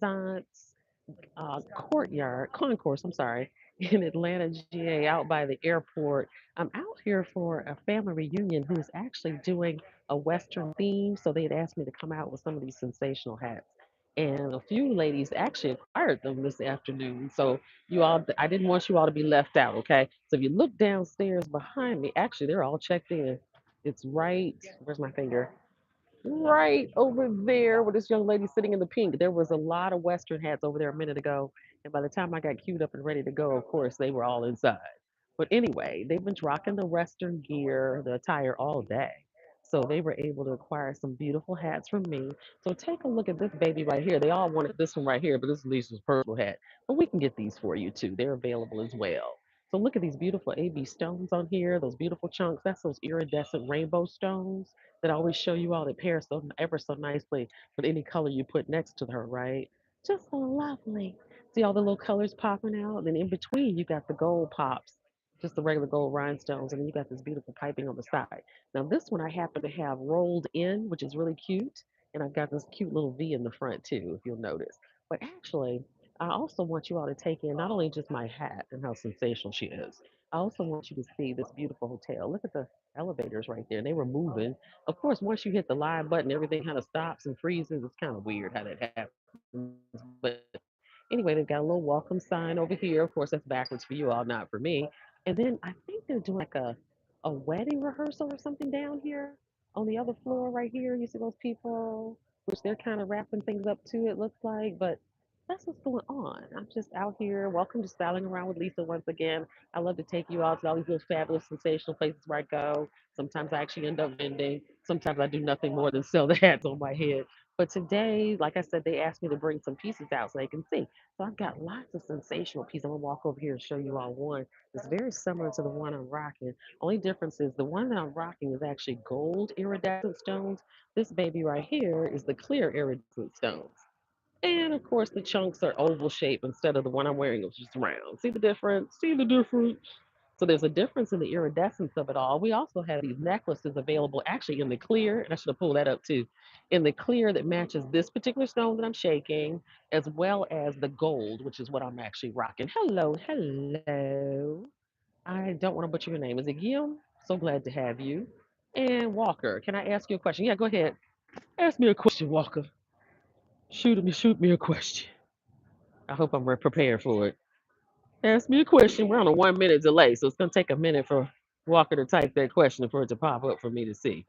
Renaissance Concourse, I'm sorry, in Atlanta, GA, out by the airport. I'm out here for a family reunion who's actually doing a Western theme. So they had asked me to come out with some of these sensational hats. And a few ladies actually acquired them this afternoon. So you all, I didn't want you all to be left out, okay? So if you look downstairs behind me, actually, they're all checked in. It's right, where's my finger? Right over there with this young lady sitting in the pink. There was a lot of Western hats over there a minute ago. And by the time I got queued up and ready to go, of course, they were all inside. But anyway, they've been rocking the Western gear, the attire all day. So they were able to acquire some beautiful hats from me. So take a look at this baby right here. They all wanted this one right here, but this is Lisa's personal hat. But we can get these for you too. They're available as well. So look at these beautiful AB stones on here, those beautiful chunks. That's those iridescent rainbow stones that always show you all that pair so ever so nicely with any color you put next to her, right? Just so lovely. See all the little colors popping out, and in between you got the gold pops, just the regular gold rhinestones, and then you got this beautiful piping on the side. Now this one I happen to have rolled in, which is really cute, and I've got this cute little V in the front too, if you'll notice. But actually, I also want you all to take in not only just my hat and how sensational she is. I also want you to see this beautiful hotel. Look at the elevators right there. They were moving. Of course, once you hit the live button, everything kind of stops and freezes. It's kind of weird how that happens. But anyway, they've got a little welcome sign over here. Of course, that's backwards for you all, not for me. And then I think they're doing like a wedding rehearsal or something down here on the other floor right here. You see those people, which they're kind of wrapping things up too, it looks like. But that's what's going on. I'm just out here. Welcome to Styling Around with Lisa once again. I love to take you out to all these little fabulous, sensational places where I go. Sometimes I actually end up vending. Sometimes I do nothing more than sell the hats on my head. But today, like I said, they asked me to bring some pieces out so they can see. So I've got lots of sensational pieces. I'm gonna walk over here and show you all one. It's very similar to the one I'm rocking. Only difference is the one that I'm rocking is actually gold iridescent stones. This baby right here is the clear iridescent stones. And of course, the chunks are oval shape instead of the one I'm wearing, which is round. See the difference? See the difference? So there's a difference in the iridescence of it all. We also have these necklaces available actually in the clear, and I should have pulled that up too, in the clear that matches this particular stone that I'm shaking, as well as the gold, which is what I'm actually rocking. Hello, hello. I don't want to butcher your name. Is it Guillaume? So glad to have you. And Walker, can I ask you a question? Yeah, go ahead. Ask me a question, Walker. Shoot me a question. I hope I'm prepared for it. Ask me a question. We're on a 1 minute delay, so it's going to take a minute for Walker to type that question for it to pop up for me to see.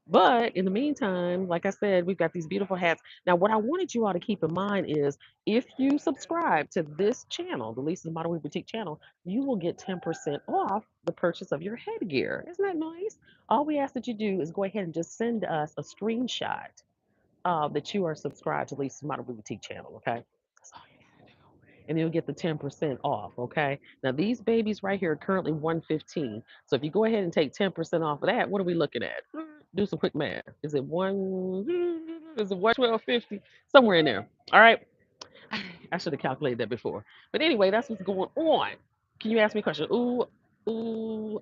But in the meantime, like I said, we've got these beautiful hats. Now, what I wanted you all to keep in mind is if you subscribe to this channel, the Lisa's Model Week Boutique channel, you will get 10% off the purchase of your headgear. Isn't that nice? All we ask that you do is go ahead and just send us a screenshot that you are subscribed to Lisa's Model Week Boutique channel, okay? That's all you gotta do. And you'll get the 10% off, okay? Now these babies right here are currently 115. So if you go ahead and take 10% off of that, what are we looking at? Do some quick math. Is it 112.50? Somewhere in there. All right. I should have calculated that before. But anyway, that's what's going on. Can you ask me a question? Ooh,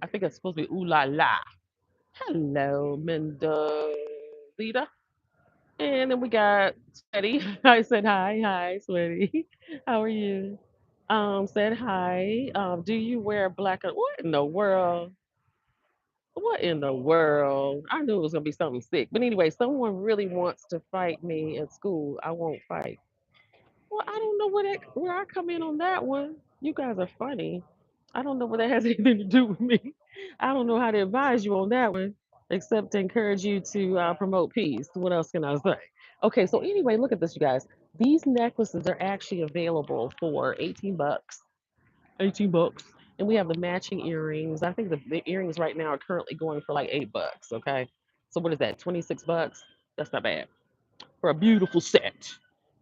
I think it's supposed to be ooh la la. Hello, Mendolita. And then we got Sweaty. I said hi, Sweaty. How are you? Said hi. Do you wear black? What in the world? What in the world? I knew it was gonna be something sick. But anyway, someone really wants to fight me at school. I won't fight. Well, I don't know where I come in on that one. You guys are funny. I don't know what that has anything to do with me. I don't know how to advise you on that one, except to encourage you to promote peace. What else can I say? Okay, so anyway, look at this, you guys. These necklaces are actually available for 18 bucks. 18 bucks. And we have the matching earrings. I think the earrings right now are currently going for like 8 bucks. Okay. So what is that? 26 bucks? That's not bad for a beautiful set.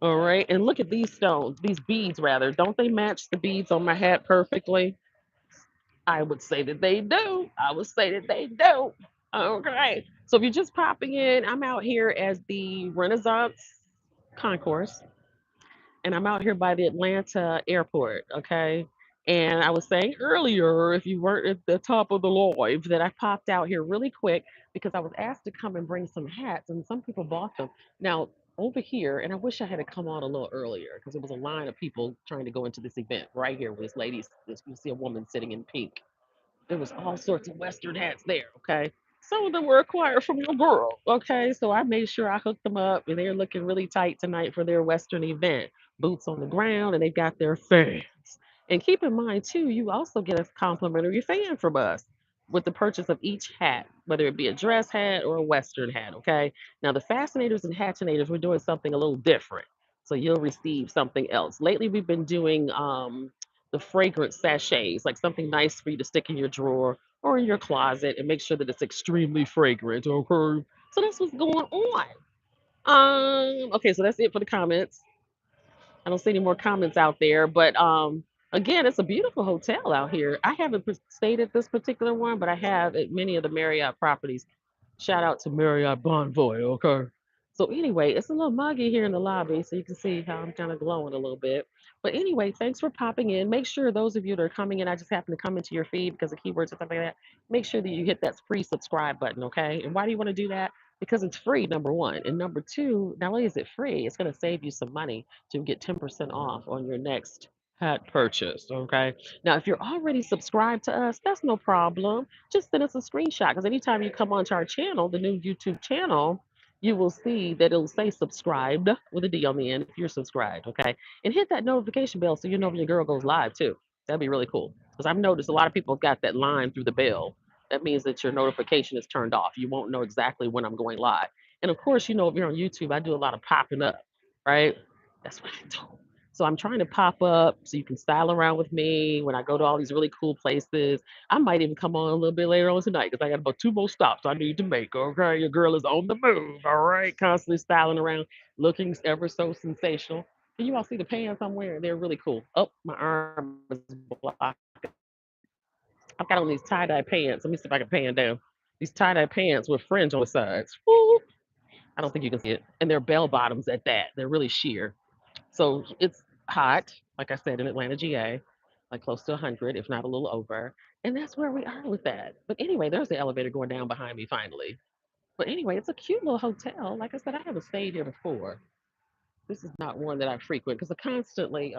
All right. And look at these stones, these beads rather. Don't they match the beads on my hat perfectly? I would say that they do. I would say that they do. Okay. So if you're just popping in, I'm out here as the Renaissance Concourse, and I'm out here by the Atlanta airport. Okay. And I was saying earlier, if you weren't at the top of the live, that I popped out here really quick because I was asked to come and bring some hats, and some people bought them. Now, over here, and I wish I had to come on a little earlier because there was a line of people trying to go into this event right here with this lady. You see a woman sitting in pink. There was all sorts of Western hats there, okay? Some of them were acquired from your girl, okay? So I made sure I hooked them up, and they're looking really tight tonight for their Western event. Boots on the ground, and they've got their fans. And keep in mind, too, you also get a complimentary fan from us with the purchase of each hat, whether it be a dress hat or a Western hat, okay? Now, the Fascinators and hatinators, we're doing something a little different. So you'll receive something else. Lately, we've been doing the fragrance sachets, like something nice for you to stick in your drawer or in your closet and make sure that it's extremely fragrant. Okay. So that's what's going on. Okay, so that's it for the comments. I don't see any more comments out there, but again, it's a beautiful hotel out here. I haven't stayed at this particular one, but I have at many of the Marriott properties. Shout out to Marriott Bonvoy, okay? So anyway, it's a little muggy here in the lobby, so you can see how I'm kind of glowing a little bit. But anyway, thanks for popping in. Make sure those of you that are coming in, I just happen to come into your feed because of keywords and stuff like that. Make sure that you hit that free subscribe button, okay? And why do you want to do that? Because it's free, number one. And number two, not only is it free, it's going to save you some money to get 10% off on your next hat purchase, okay? Now, if you're already subscribed to us, that's no problem. Just send us a screenshot because anytime you come onto our channel, the new YouTube channel, you will see that it'll say subscribed with a D on the end if you're subscribed, okay? And hit that notification bell so you know when your girl goes live too. That'd be really cool. Because I've noticed a lot of people have got that line through the bell. That means that your notification is turned off. You won't know exactly when I'm going live. And of course, if you're on YouTube, I do a lot of popping up, right? That's what I do. So I'm trying to pop up so you can style around with me when I go to all these really cool places. I might even come on a little bit later on tonight because I got about two more stops I need to make. Okay, your girl is on the move. All right, constantly styling around, looking ever so sensational. Can you all see the pants I'm wearing? They're really cool. Oh, my arm is blocked. I've got on these tie dye pants. Let me see if I can pan down. These tie dye pants with fringe on the sides. Woo! I don't think you can see it. And they're bell bottoms at that. They're really sheer. So it's hot, like I said, in Atlanta, GA, like close to 100, if not a little over. And that's where we are with that. But anyway, there's the elevator going down behind me finally. But anyway, it's a cute little hotel. Like I said, I haven't stayed here before. This is not one that I frequent because I constantly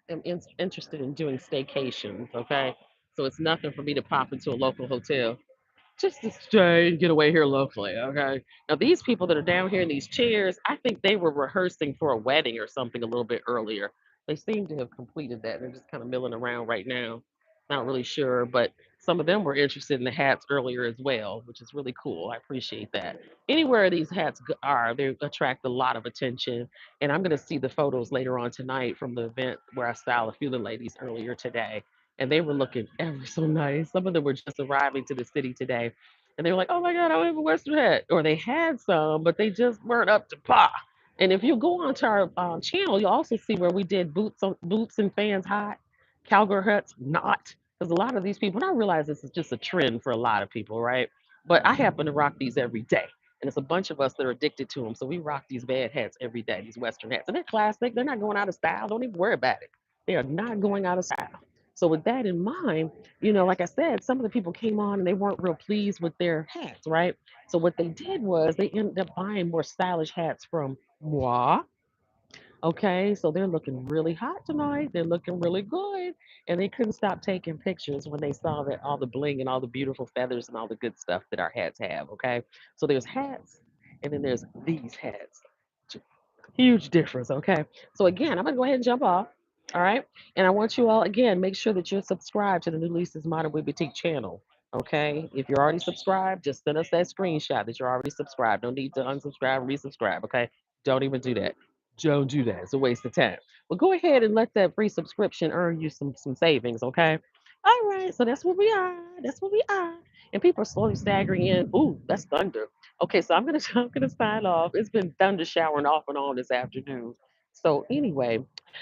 am interested in doing staycations. Okay. So it's nothing for me to pop into a local hotel just to stay and get away here locally, okay? Now, these people that are down here in these chairs, I think they were rehearsing for a wedding or something a little bit earlier. They seem to have completed that. They're just kind of milling around right now. Not really sure, but some of them were interested in the hats earlier as well, which is really cool. I appreciate that. Anywhere these hats are, they attract a lot of attention. And I'm going to see the photos later on tonight from the event where I styled a few of the ladies earlier today and they were looking ever so nice. Some of them were just arriving to the city today, and they were like, "Oh my God, I don't have a Western hat," or they had some, but they just weren't up to par. And if you go onto our channel, you'll also see where we did boots and fans hot, cowgirl hats not, because a lot of these people. And I realize this is just a trend for a lot of people, right? But I happen to rock these every day. And it's a bunch of us that are addicted to them. So we rock these bad hats every day, these Western hats. And they're classic. They're not going out of style. Don't even worry about it. They are not going out of style. So with that in mind, like I said, some of the people came on and they weren't real pleased with their hats, right? So what they did was they ended up buying more stylish hats from moi. Okay, so they're looking really hot tonight. They're looking really good. And they couldn't stop taking pictures when they saw that all the bling and all the beautiful feathers and all the good stuff that our hats have. Okay, so there's hats and then there's these hats. Huge difference. Okay. So again, I'm gonna go ahead and jump off. All right. And I want you all again, make sure that you're subscribed to the New Lisa's Modern Wig Boutique channel. Okay. If you're already subscribed, just send us that screenshot that you're already subscribed. No need to unsubscribe, resubscribe. Okay. Don't even do that. Don't do that. It's a waste of time. But go ahead and let that free subscription earn you some savings. Okay. All right. So that's where we are. That's where we are. And people are slowly staggering in. Ooh, that's thunder. Okay, so I'm gonna sign off. It's been thunder showering off and on this afternoon. So anyway,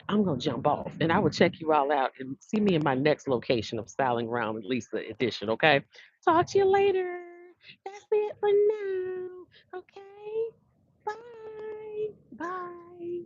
I'm gonna jump off and I will check you all out and see me in my next location of styling around with Lisa edition. Okay. Talk to you later. That's it for now. Okay. Bye. Bye.